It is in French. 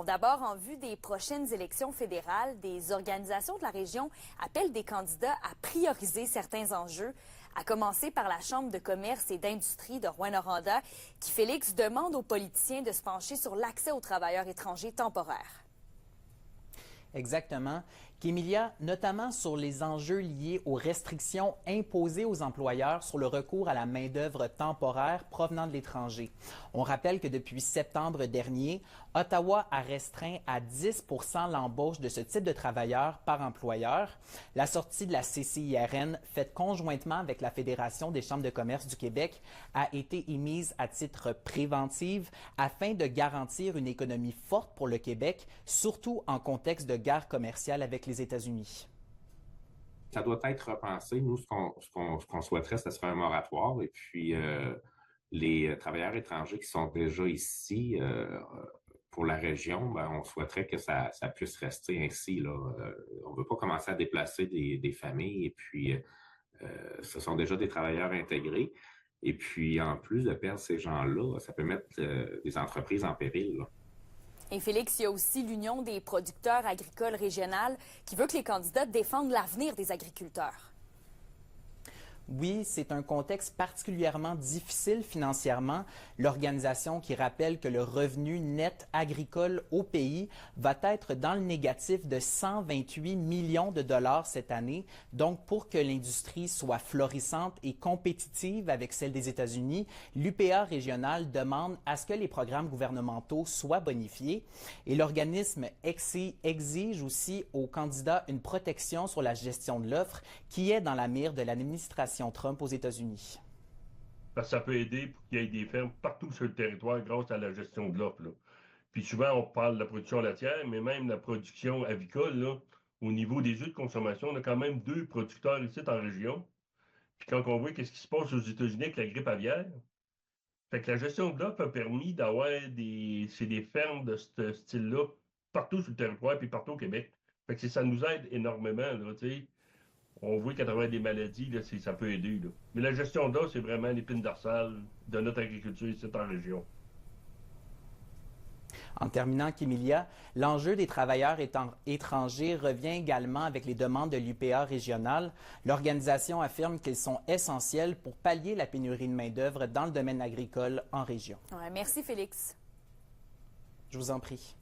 d'abord, en vue des prochaines élections fédérales, des organisations de la région appellent des candidats à prioriser certains enjeux, à commencer par la Chambre de commerce et d'industrie de Rouyn-Noranda, qui, Félix, demande aux politiciens de se pencher sur l'accès aux travailleurs étrangers temporaires. Exactement. Qu'Emilia, notamment sur les enjeux liés aux restrictions imposées aux employeurs sur le recours à la main-d'œuvre temporaire provenant de l'étranger. On rappelle que depuis septembre dernier, Ottawa a restreint à 10 % l'embauche de ce type de travailleurs par employeur. La sortie de la CCIRN, faite conjointement avec la Fédération des chambres de commerce du Québec, a été émise à titre préventif afin de garantir une économie forte pour le Québec, surtout en contexte de guerre commerciale avec les États-Unis. Ça doit être repensé. Nous, ce qu'on souhaiterait, ce serait un moratoire. Et puis, les travailleurs étrangers qui sont déjà ici pour la région, ben, on souhaiterait que ça puisse rester ainsi, là. On ne veut pas commencer à déplacer des familles. Et puis, ce sont déjà des travailleurs intégrés. Et puis, en plus de perdre ces gens-là, ça peut mettre des entreprises en péril, là. Et Félix, il y a aussi l'Union des producteurs agricoles régionales qui veut que les candidats défendent l'avenir des agriculteurs. Oui, c'est un contexte particulièrement difficile financièrement. L'organisation qui rappelle que le revenu net agricole au pays va être dans le négatif de 128 millions de dollars cette année. Donc, pour que l'industrie soit florissante et compétitive avec celle des États-Unis, l'UPA régional demande à ce que les programmes gouvernementaux soient bonifiés. Et l'organisme exige aussi aux candidats une protection sur la gestion de l'offre qui est dans la mire de l'administration Trump aux États-Unis. Parce que ça peut aider pour qu'il y ait des fermes partout sur le territoire grâce à la gestion de l'offre. Puis souvent, on parle de la production laitière, mais même la production avicole, là, au niveau des œufs de consommation, on a quand même 2 producteurs ici en région. Puis quand on voit qu'est-ce qui se passe aux États-Unis avec la grippe aviaire, fait que la gestion de l'offre a permis d'avoir des fermes de ce style-là partout sur le territoire puis partout au Québec. Fait que ça nous aide énormément, là, tu sais. On voit qu'à travers des maladies, là, ça peut aider. Là. Mais la gestion d'eau, c'est vraiment l'épine dorsale de notre agriculture ici en région. En terminant, Qu'Emilia, l'enjeu des travailleurs étrangers revient également avec les demandes de l'UPA régionale. L'organisation affirme qu'ils sont essentiels pour pallier la pénurie de main-d'œuvre dans le domaine agricole en région. Ouais, merci, Félix. Je vous en prie.